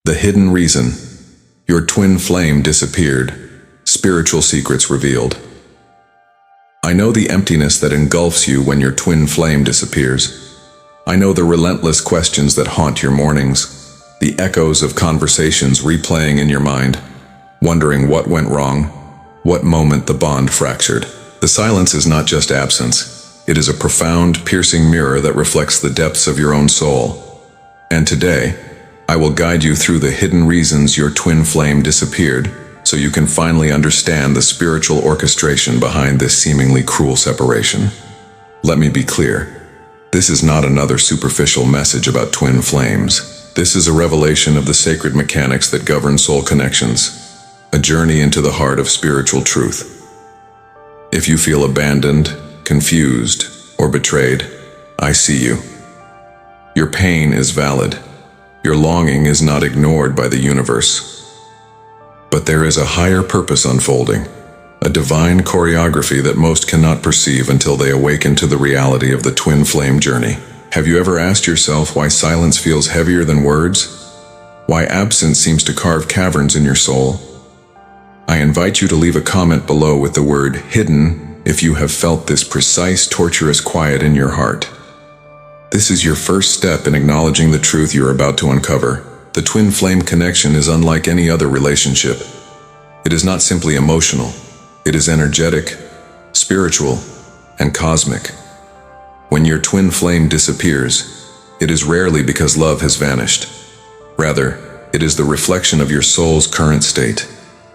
The hidden reason. Your twin flame disappeared. Spiritual secrets revealed. I know the emptiness that engulfs you when your twin flame disappears. I know the relentless questions that haunt your mornings, the echoes of conversations replaying in your mind, wondering what went wrong, what moment the bond fractured. The silence is not just absence. It is a profound, piercing mirror that reflects the depths of your own soul. And today, I will guide you through the hidden reasons your twin flame disappeared, so you can finally understand the spiritual orchestration behind this seemingly cruel separation. Let me be clear. This is not another superficial message about twin flames. This is a revelation of the sacred mechanics that govern soul connections, a journey into the heart of spiritual truth. If you feel abandoned, confused, or betrayed, I see you. Your pain is valid. Your longing is not ignored by the universe. But there is a higher purpose unfolding, a divine choreography that most cannot perceive until they awaken to the reality of the twin flame journey. Have you ever asked yourself why silence feels heavier than words? Why absence seems to carve caverns in your soul? I invite you to leave a comment below with the word hidden if you have felt this precise, torturous quiet in your heart. This is your first step in acknowledging the truth you're about to uncover. The twin flame connection is unlike any other relationship. It is not simply emotional. It is energetic, spiritual, and cosmic. When your twin flame disappears, it is rarely because love has vanished. Rather, it is the reflection of your soul's current state,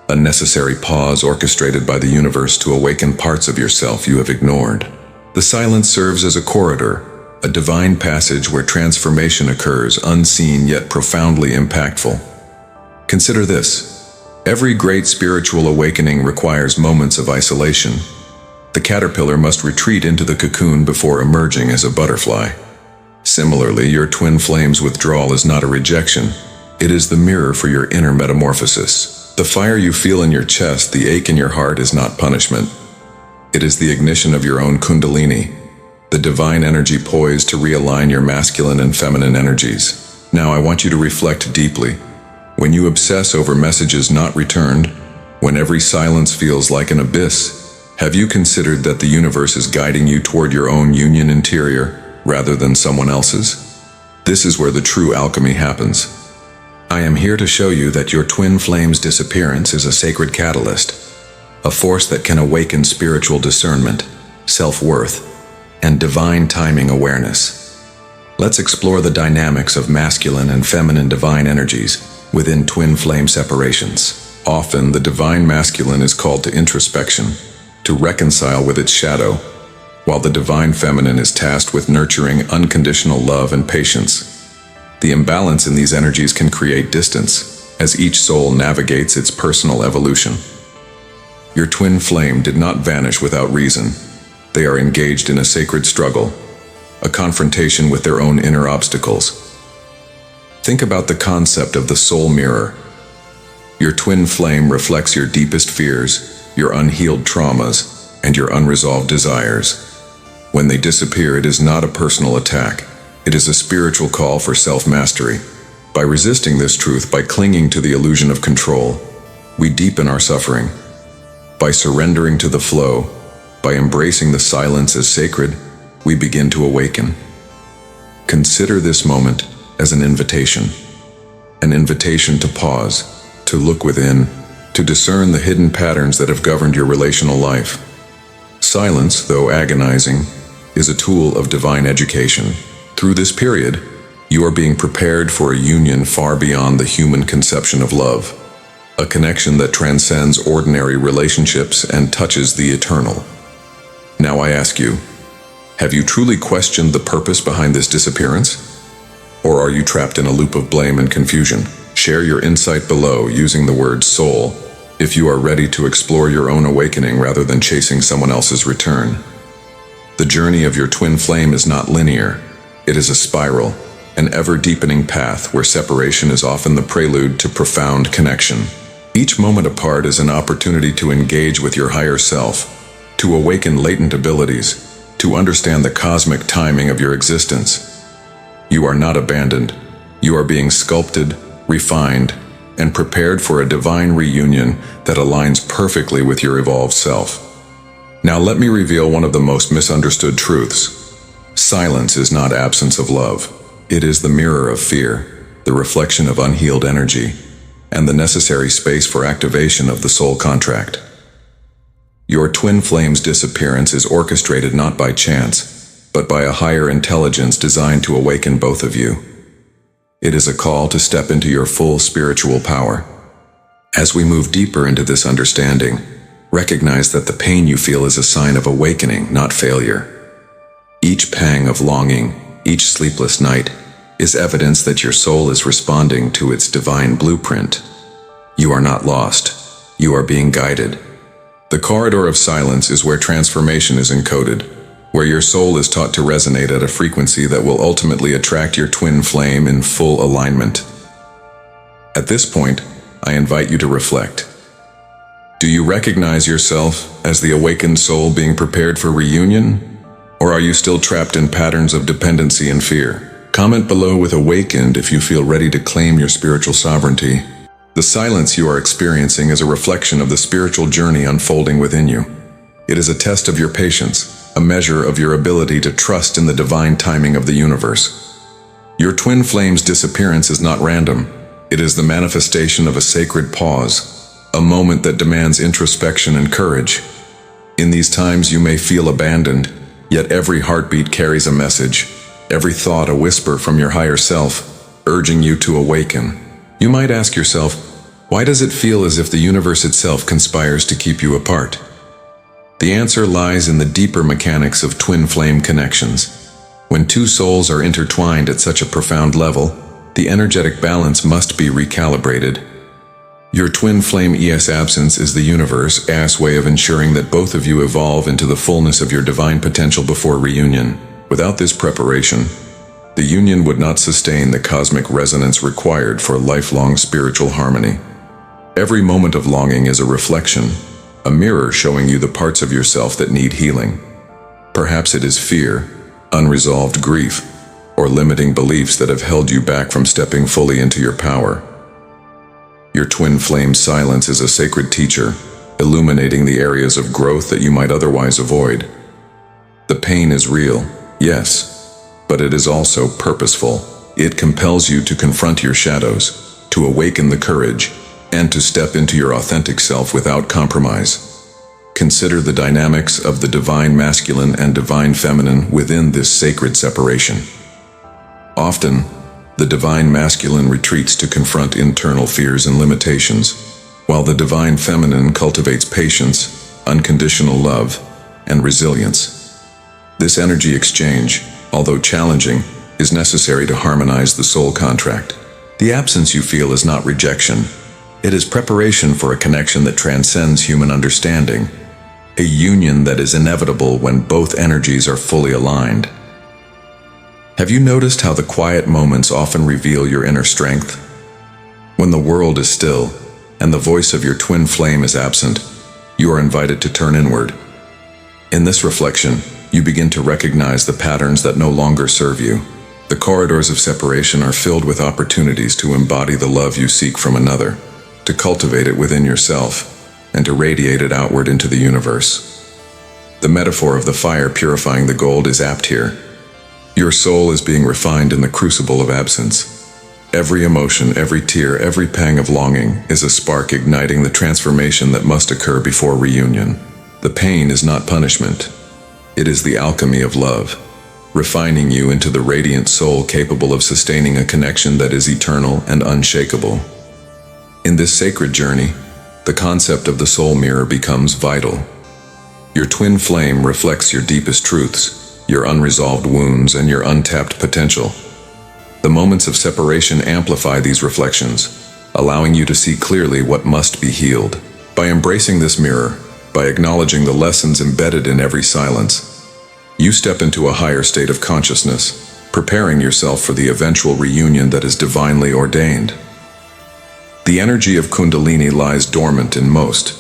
a necessary pause orchestrated by the universe to awaken parts of yourself you have ignored. The silence serves as a corridor, a divine passage where transformation occurs, unseen yet profoundly impactful. Consider this. Every great spiritual awakening requires moments of isolation. The caterpillar must retreat into the cocoon before emerging as a butterfly. Similarly, your twin flame's withdrawal is not a rejection. It is the mirror for your inner metamorphosis. The fire you feel in your chest, the ache in your heart, is not punishment. It is the ignition of your own kundalini, the divine energy poised to realign your masculine and feminine energies. Now I want you to reflect deeply. When you obsess over messages not returned, when every silence feels like an abyss, have you considered that the universe is guiding you toward your own union interior rather than someone else's? This is where the true alchemy happens. I am here to show you that your twin flame's disappearance is a sacred catalyst, a force that can awaken spiritual discernment, self-worth, and divine timing awareness. Let's explore the dynamics of masculine and feminine divine energies within twin flame separations. Often, the divine masculine is called to introspection, to reconcile with its shadow, while the divine feminine is tasked with nurturing unconditional love and patience. The imbalance in these energies can create distance, as each soul navigates its personal evolution. Your twin flame did not vanish without reason. They are engaged in a sacred struggle, a confrontation with their own inner obstacles. Think about the concept of the soul mirror. Your twin flame reflects your deepest fears, your unhealed traumas, and your unresolved desires. When they disappear, it is not a personal attack. It is a spiritual call for self-mastery. By resisting this truth, by clinging to the illusion of control, we deepen our suffering. By surrendering to the flow, by embracing the silence as sacred, we begin to awaken. Consider this moment as an invitation to pause, to look within, to discern the hidden patterns that have governed your relational life. Silence, though agonizing, is a tool of divine education. Through this period, you are being prepared for a union far beyond the human conception of love, a connection that transcends ordinary relationships and touches the eternal. Now I ask you, have you truly questioned the purpose behind this disappearance? Or are you trapped in a loop of blame and confusion? Share your insight below using the word soul if you are ready to explore your own awakening rather than chasing someone else's return. The journey of your twin flame is not linear. It is a spiral, an ever-deepening path where separation is often the prelude to profound connection. Each moment apart is an opportunity to engage with your higher self, to awaken latent abilities, to understand the cosmic timing of your existence. You are not abandoned. You are being sculpted, refined, and prepared for a divine reunion that aligns perfectly with your evolved self. Now let me reveal one of the most misunderstood truths. Silence is not absence of love. It is the mirror of fear, the reflection of unhealed energy, and the necessary space for activation of the soul contract. Your twin flame's disappearance is orchestrated not by chance, but by a higher intelligence designed to awaken both of you. It is a call to step into your full spiritual power. As we move deeper into this understanding, recognize that the pain you feel is a sign of awakening, not failure. Each pang of longing, each sleepless night, is evidence that your soul is responding to its divine blueprint. You are not lost. You are being guided. The corridor of silence is where transformation is encoded, where your soul is taught to resonate at a frequency that will ultimately attract your twin flame in full alignment. At this point, I invite you to reflect. Do you recognize yourself as the awakened soul being prepared for reunion? Or are you still trapped in patterns of dependency and fear? Comment below with awakened if you feel ready to claim your spiritual sovereignty. The silence you are experiencing is a reflection of the spiritual journey unfolding within you. It is a test of your patience, a measure of your ability to trust in the divine timing of the universe. Your twin flame's disappearance is not random. It is the manifestation of a sacred pause, a moment that demands introspection and courage. In these times you may feel abandoned, yet every heartbeat carries a message, every thought a whisper from your higher self, urging you to awaken. You might ask yourself, why does it feel as if the universe itself conspires to keep you apart? The answer lies in the deeper mechanics of twin flame connections. When two souls are intertwined at such a profound level, the energetic balance must be recalibrated. Your twin flame ES absence is the universe's way of ensuring that both of you evolve into the fullness of your divine potential before reunion. Without this preparation, the union would not sustain the cosmic resonance required for lifelong spiritual harmony. Every moment of longing is a reflection, a mirror showing you the parts of yourself that need healing. Perhaps it is fear, unresolved grief, or limiting beliefs that have held you back from stepping fully into your power. Your twin flame silence is a sacred teacher, illuminating the areas of growth that you might otherwise avoid. The pain is real, yes, but it is also purposeful. It compels you to confront your shadows, to awaken the courage, and to step into your authentic self without compromise. Consider the dynamics of the divine masculine and divine feminine within this sacred separation. Often, the divine masculine retreats to confront internal fears and limitations, while the divine feminine cultivates patience, unconditional love, and resilience. This energy exchange, although challenging, is necessary to harmonize the soul contract. The absence you feel is not rejection. It is preparation for a connection that transcends human understanding, a union that is inevitable when both energies are fully aligned. Have you noticed how the quiet moments often reveal your inner strength? When the world is still, and the voice of your twin flame is absent, you are invited to turn inward. In this reflection, you begin to recognize the patterns that no longer serve you. The corridors of separation are filled with opportunities to embody the love you seek from another, to cultivate it within yourself, and to radiate it outward into the universe. The metaphor of the fire purifying the gold is apt here. Your soul is being refined in the crucible of absence. Every emotion, every tear, every pang of longing is a spark igniting the transformation that must occur before reunion. The pain is not punishment. It is the alchemy of love, refining you into the radiant soul capable of sustaining a connection that is eternal and unshakable. In this sacred journey, the concept of the soul mirror becomes vital. Your twin flame reflects your deepest truths, your unresolved wounds, and your untapped potential. The moments of separation amplify these reflections, allowing you to see clearly what must be healed. By embracing this mirror, by acknowledging the lessons embedded in every silence, you step into a higher state of consciousness, preparing yourself for the eventual reunion that is divinely ordained. The energy of Kundalini lies dormant in most,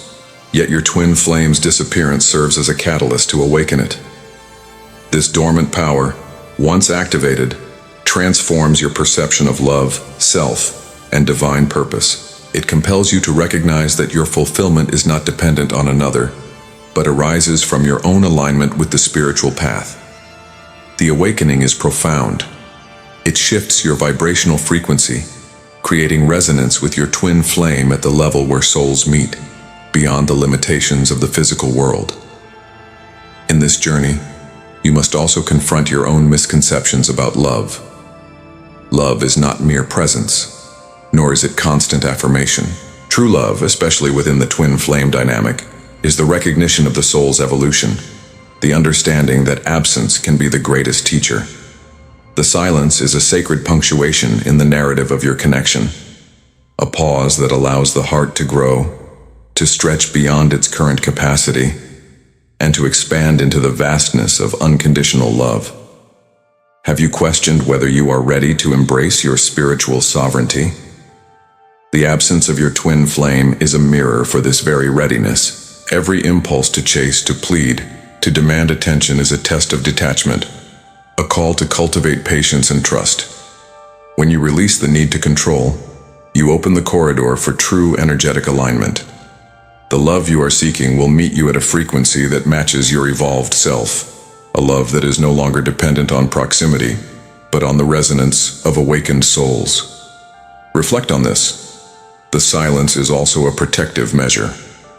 yet your twin flame's disappearance serves as a catalyst to awaken it. This dormant power, once activated, transforms your perception of love, self, and divine purpose. It compels you to recognize that your fulfillment is not dependent on another, but arises from your own alignment with the spiritual path. The awakening is profound. It shifts your vibrational frequency, creating resonance with your twin flame at the level where souls meet, beyond the limitations of the physical world. In this journey, you must also confront your own misconceptions about love. Love is not mere presence, nor is it constant affirmation. True love, especially within the twin flame dynamic, is the recognition of the soul's evolution, the understanding that absence can be the greatest teacher. The silence is a sacred punctuation in the narrative of your connection, a pause that allows the heart to grow, to stretch beyond its current capacity, and to expand into the vastness of unconditional love. Have you questioned whether you are ready to embrace your spiritual sovereignty? The absence of your twin flame is a mirror for this very readiness. Every impulse to chase, to plead, to demand attention is a test of detachment, a call to cultivate patience and trust. When you release the need to control, you open the corridor for true energetic alignment. The love you are seeking will meet you at a frequency that matches your evolved self, a love that is no longer dependent on proximity, but on the resonance of awakened souls. Reflect on this. The silence is also a protective measure.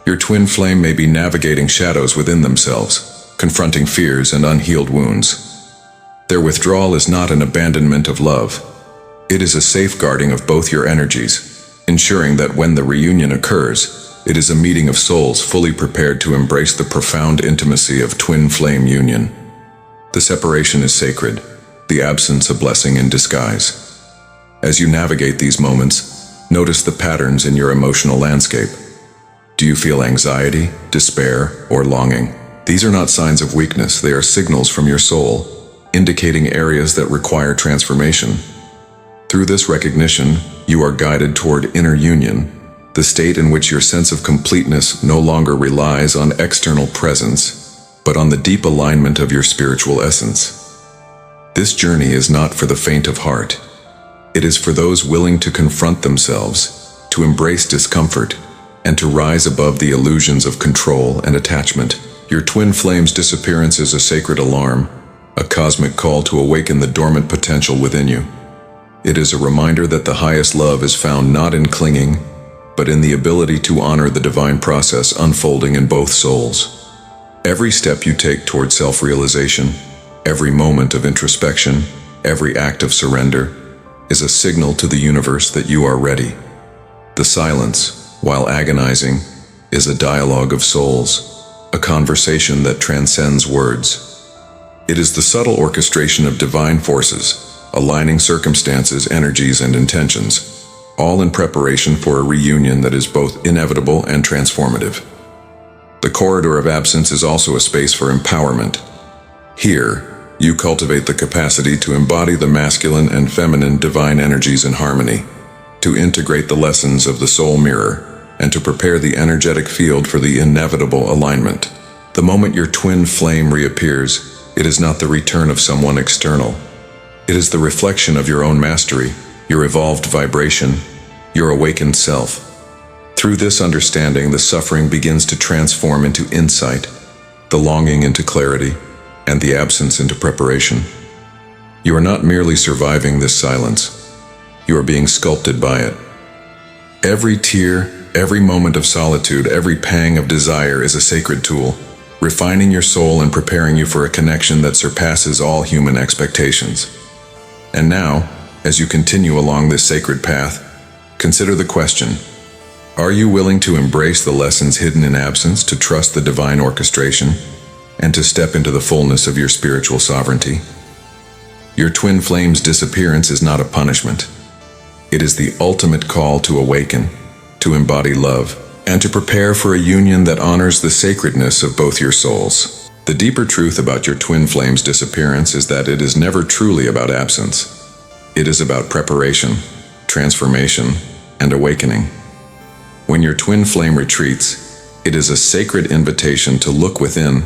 Your twin flame may be navigating shadows within themselves, confronting fears and unhealed wounds. Their withdrawal is not an abandonment of love. It is a safeguarding of both your energies, ensuring that when the reunion occurs, it is a meeting of souls fully prepared to embrace the profound intimacy of twin flame union. The separation is sacred, the absence a blessing in disguise. As you navigate these moments, notice the patterns in your emotional landscape. Do you feel anxiety, despair, or longing? These are not signs of weakness, they are signals from your soul, indicating areas that require transformation. Through this recognition, you are guided toward inner union, the state in which your sense of completeness no longer relies on external presence, but on the deep alignment of your spiritual essence. This journey is not for the faint of heart. It is for those willing to confront themselves, to embrace discomfort, and to rise above the illusions of control and attachment. Your twin flame's disappearance is a sacred alarm, a cosmic call to awaken the dormant potential within you. It is a reminder that the highest love is found not in clinging, but in the ability to honor the divine process unfolding in both souls. Every step you take toward self-realization, every moment of introspection, every act of surrender, is a signal to the universe that you are ready. The silence, while agonizing, is a dialogue of souls, a conversation that transcends words. It is the subtle orchestration of divine forces, aligning circumstances, energies, and intentions, all in preparation for a reunion that is both inevitable and transformative. The corridor of absence is also a space for empowerment. Here, you cultivate the capacity to embody the masculine and feminine divine energies in harmony, to integrate the lessons of the soul mirror, and to prepare the energetic field for the inevitable alignment. The moment your twin flame reappears, it is not the return of someone external. It is the reflection of your own mastery, your evolved vibration, your awakened self. Through this understanding, the suffering begins to transform into insight, the longing into clarity, and the absence into preparation. You are not merely surviving this silence. You are being sculpted by it. Every tear, every moment of solitude, every pang of desire is a sacred tool, refining your soul and preparing you for a connection that surpasses all human expectations. And now, as you continue along this sacred path, consider the question: are you willing to embrace the lessons hidden in absence, to trust the divine orchestration, and to step into the fullness of your spiritual sovereignty? Your twin flame's disappearance is not a punishment. It is the ultimate call to awaken, to embody love, and to prepare for a union that honors the sacredness of both your souls. The deeper truth about your twin flame's disappearance is that it is never truly about absence. It is about preparation, transformation, and awakening. When your twin flame retreats, it is a sacred invitation to look within,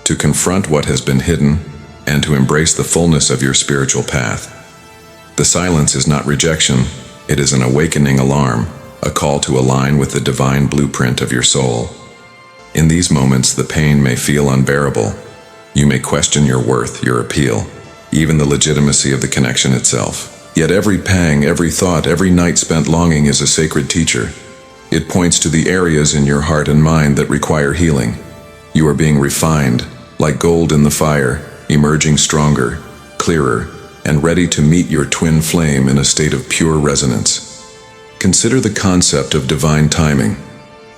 to confront what has been hidden, and to embrace the fullness of your spiritual path. The silence is not rejection, It is an awakening alarm, a call to align with the divine blueprint of your soul. In these moments, the pain may feel unbearable. You may question your worth, your appeal, even the legitimacy of the connection itself. Yet every pang, every thought, every night spent longing is a sacred teacher. It points to the areas in your heart and mind that require healing. You are being refined, like gold in the fire, emerging stronger, clearer, and ready to meet your twin flame in a state of pure resonance. Consider the concept of divine timing.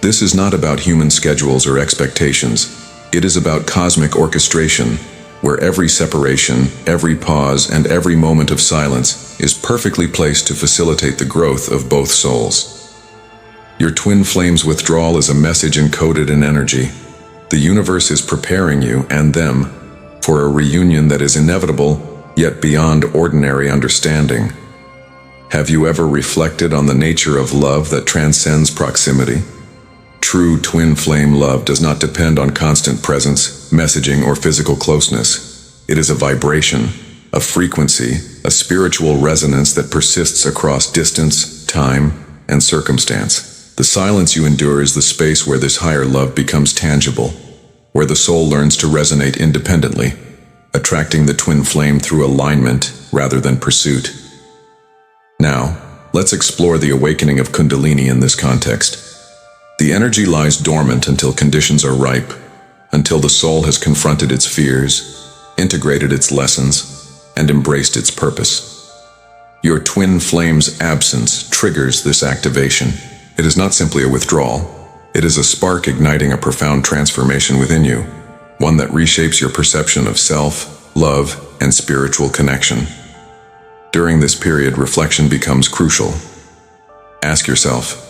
This is not about human schedules or expectations. It is about cosmic orchestration, where every separation, every pause, and every moment of silence is perfectly placed to facilitate the growth of both souls. Your twin flame's withdrawal is a message encoded in energy. The universe is preparing you and them for a reunion that is inevitable, yet beyond ordinary understanding. Have you ever reflected on the nature of love that transcends proximity? True twin flame love does not depend on constant presence, messaging, or physical closeness. It is a vibration, a frequency, a spiritual resonance that persists across distance, time, and circumstance. The silence you endure is the space where this higher love becomes tangible, where the soul learns to resonate independently, attracting the twin flame through alignment rather than pursuit. Now, let's explore the awakening of Kundalini in this context. The energy lies dormant until conditions are ripe, until the soul has confronted its fears, integrated its lessons, and embraced its purpose. Your twin flame's absence triggers this activation. It is not simply a withdrawal. It is a spark igniting a profound transformation within you, one that reshapes your perception of self, love, and spiritual connection. During this period, reflection becomes crucial. Ask yourself,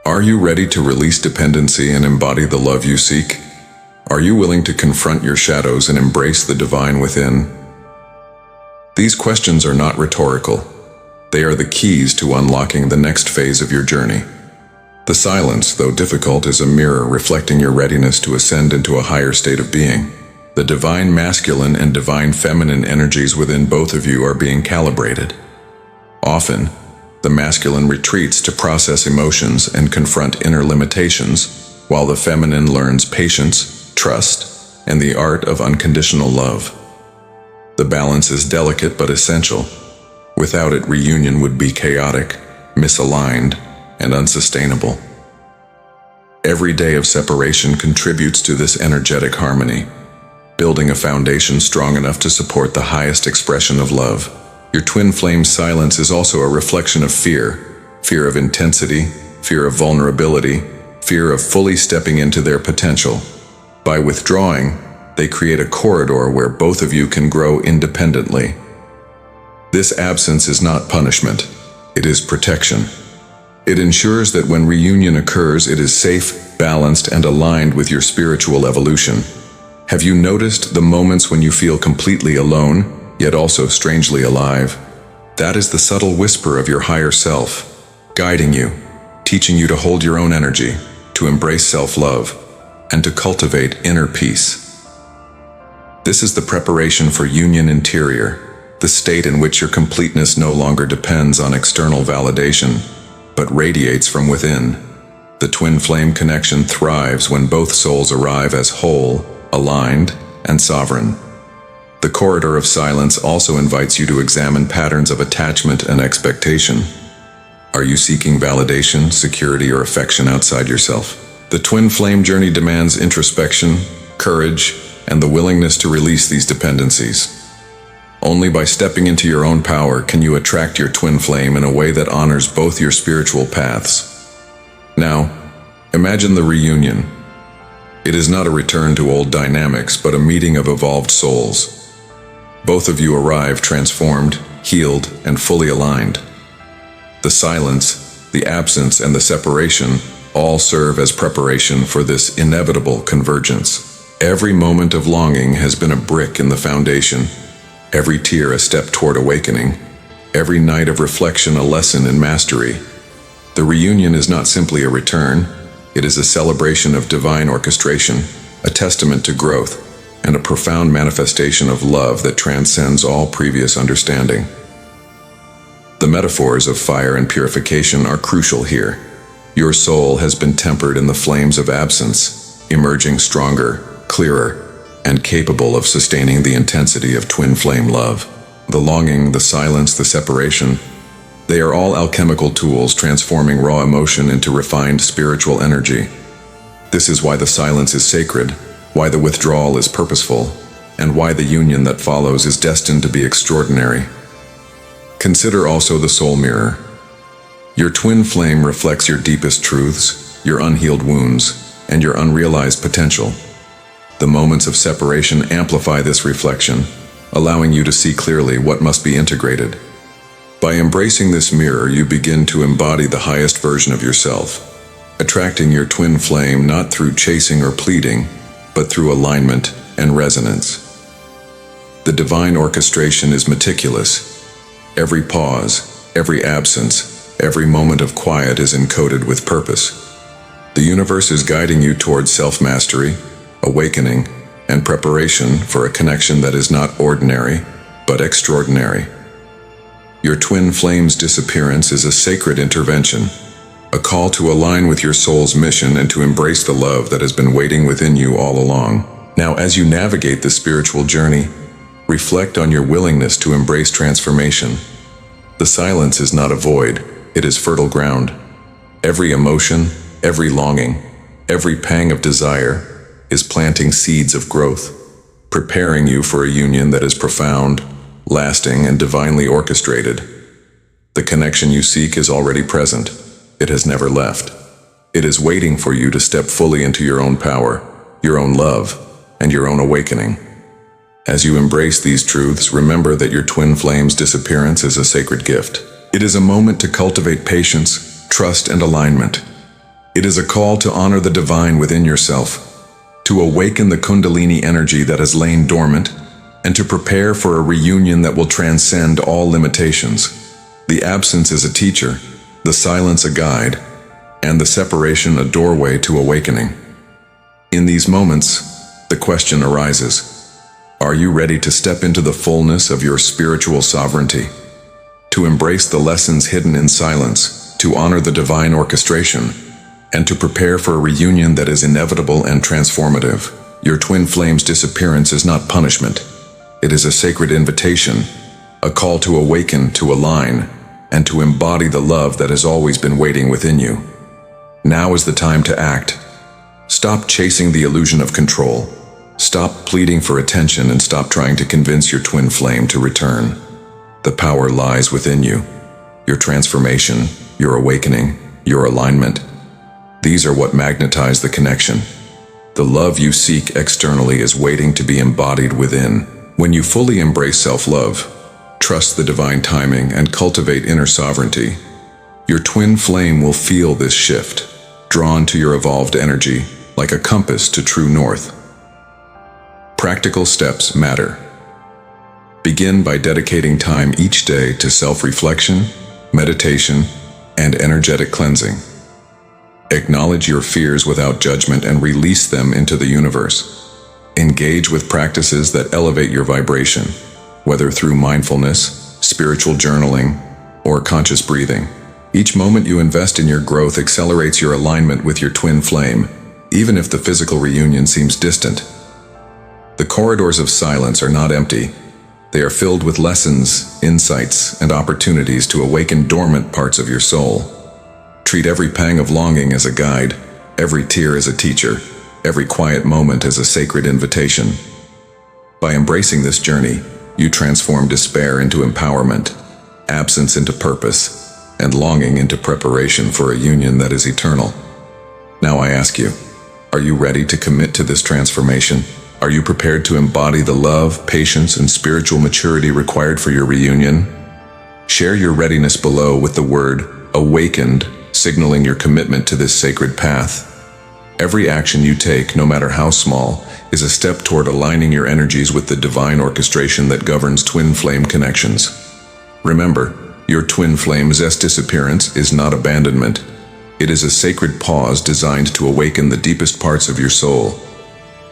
are you ready to release dependency and embody the love you seek? Are you willing to confront your shadows and embrace the divine within? These questions are not rhetorical. They are the keys to unlocking the next phase of your journey. The silence, though difficult, is a mirror reflecting your readiness to ascend into a higher state of being. The divine masculine and divine feminine energies within both of you are being calibrated. Often, the masculine retreats to process emotions and confront inner limitations, while the feminine learns patience, trust, and the art of unconditional love. The balance is delicate but essential. Without it, reunion would be chaotic, misaligned, and unsustainable. Every day of separation contributes to this energetic harmony, building a foundation strong enough to support the highest expression of love. Your twin flame's silence is also a reflection of fear of intensity, fear of vulnerability, fear of fully stepping into their potential. By withdrawing, they create a corridor where both of you can grow independently. This absence is not punishment, it is protection. It ensures that when reunion occurs, it is safe, balanced, and aligned with your spiritual evolution. Have you noticed the moments when you feel completely alone, yet also strangely alive? That is the subtle whisper of your higher self, guiding you, teaching you to hold your own energy, to embrace self-love, and to cultivate inner peace. This is the preparation for union interior, the state in which your completeness no longer depends on external validation, but radiates from within. The twin flame connection thrives when both souls arrive as whole, aligned, and sovereign. The corridor of silence also invites you to examine patterns of attachment and expectation. Are you seeking validation, security, or affection outside yourself? The twin flame journey demands introspection, courage, and the willingness to release these dependencies. Only by stepping into your own power can you attract your twin flame in a way that honors both your spiritual paths. Now, imagine the reunion. It is not a return to old dynamics, but a meeting of evolved souls. Both of you arrive transformed, healed, and fully aligned. The silence, the absence, and the separation all serve as preparation for this inevitable convergence. Every moment of longing has been a brick in the foundation, every tear a step toward awakening, every night of reflection a lesson in mastery. The reunion is not simply a return, it is a celebration of divine orchestration, a testament to growth, and a profound manifestation of love that transcends all previous understanding. The metaphors of fire and purification are crucial here. Your soul has been tempered in the flames of absence, emerging stronger, clearer, and capable of sustaining the intensity of twin flame love. The longing, the silence, the separation, they are all alchemical tools transforming raw emotion into refined spiritual energy. This is why the silence is sacred, why the withdrawal is purposeful, and why the union that follows is destined to be extraordinary. Consider also the soul mirror. Your twin flame reflects your deepest truths, your unhealed wounds, and your unrealized potential. The moments of separation amplify this reflection, allowing you to see clearly what must be integrated. By embracing this mirror, you begin to embody the highest version of yourself, attracting your twin flame not through chasing or pleading, but through alignment and resonance. The divine orchestration is meticulous. Every pause, every absence, every moment of quiet is encoded with purpose. The universe is guiding you towards self-mastery, awakening, and preparation for a connection that is not ordinary, but extraordinary. Your twin flame's disappearance is a sacred intervention, a call to align with your soul's mission and to embrace the love that has been waiting within you all along. Now, as you navigate the spiritual journey, reflect on your willingness to embrace transformation. The silence is not a void, it is fertile ground. Every emotion, every longing, every pang of desire is planting seeds of growth, preparing you for a union that is profound, lasting, and divinely orchestrated. The connection you seek is already present. It has never left. It is waiting for you to step fully into your own power, your own love, and your own awakening. As you embrace these truths, remember that your twin flame's disappearance is a sacred gift. It is a moment to cultivate patience, trust, and alignment. It is a call to honor the divine within yourself, to awaken the Kundalini energy that has lain dormant, and to prepare for a reunion that will transcend all limitations. The absence is a teacher, the silence a guide, and the separation a doorway to awakening. In these moments, the question arises: are you ready to step into the fullness of your spiritual sovereignty? To embrace the lessons hidden in silence, to honor the divine orchestration, and to prepare for a reunion that is inevitable and transformative. Your twin flame's disappearance is not punishment. It is a sacred invitation, a call to awaken, to align, and to embody the love that has always been waiting within you. Now is the time to act. Stop chasing the illusion of control. Stop pleading for attention and stop trying to convince your twin flame to return. The power lies within you. Your transformation, your awakening, your alignment. These are what magnetize the connection. The love you seek externally is waiting to be embodied within. When you fully embrace self-love, trust the divine timing, and cultivate inner sovereignty, your twin flame will feel this shift, drawn to your evolved energy like a compass to true north. Practical steps matter. Begin by dedicating time each day to self-reflection, meditation, and energetic cleansing. Acknowledge your fears without judgment and release them into the universe. Engage with practices that elevate your vibration, whether through mindfulness, spiritual journaling, or conscious breathing. Each moment you invest in your growth accelerates your alignment with your twin flame, even if the physical reunion seems distant. The corridors of silence are not empty. They are filled with lessons, insights, and opportunities to awaken dormant parts of your soul. Treat every pang of longing as a guide, every tear as a teacher, every quiet moment as a sacred invitation. By embracing this journey, you transform despair into empowerment, absence into purpose, and longing into preparation for a union that is eternal. Now I ask you, are you ready to commit to this transformation? Are you prepared to embody the love, patience, and spiritual maturity required for your reunion? Share your readiness below with the word "awakened," signaling your commitment to this sacred path. Every action you take, no matter how small, is a step toward aligning your energies with the divine orchestration that governs twin flame connections. Remember, your twin flame's disappearance is not abandonment. It is a sacred pause designed to awaken the deepest parts of your soul.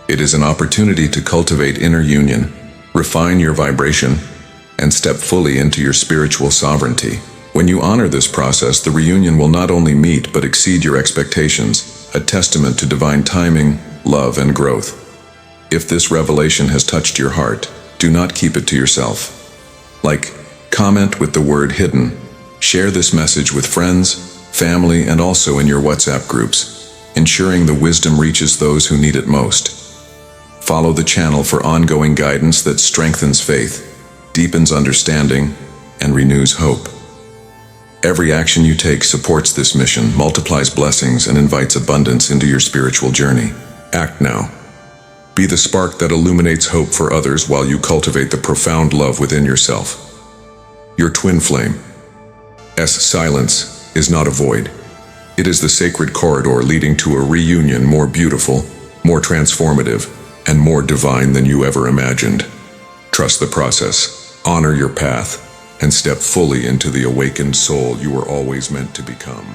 It is an opportunity to cultivate inner union, refine your vibration, and step fully into your spiritual sovereignty. When you honor this process, the reunion will not only meet but exceed your expectations, a testament to divine timing, love, and growth. If this revelation has touched your heart, do not keep it to yourself. Like, comment with the word hidden. Share this message with friends, family, and also in your WhatsApp groups, ensuring the wisdom reaches those who need it most. Follow the channel for ongoing guidance that strengthens faith, deepens understanding, and renews hope. Every action you take supports this mission, multiplies blessings, and invites abundance into your spiritual journey. Act now. Be the spark that illuminates hope for others while you cultivate the profound love within yourself. Your twin flame. Silence is not a void. It is the sacred corridor leading to a reunion more beautiful, more transformative, and more divine than you ever imagined. Trust the process, honor your path, and step fully into the awakened soul you were always meant to become.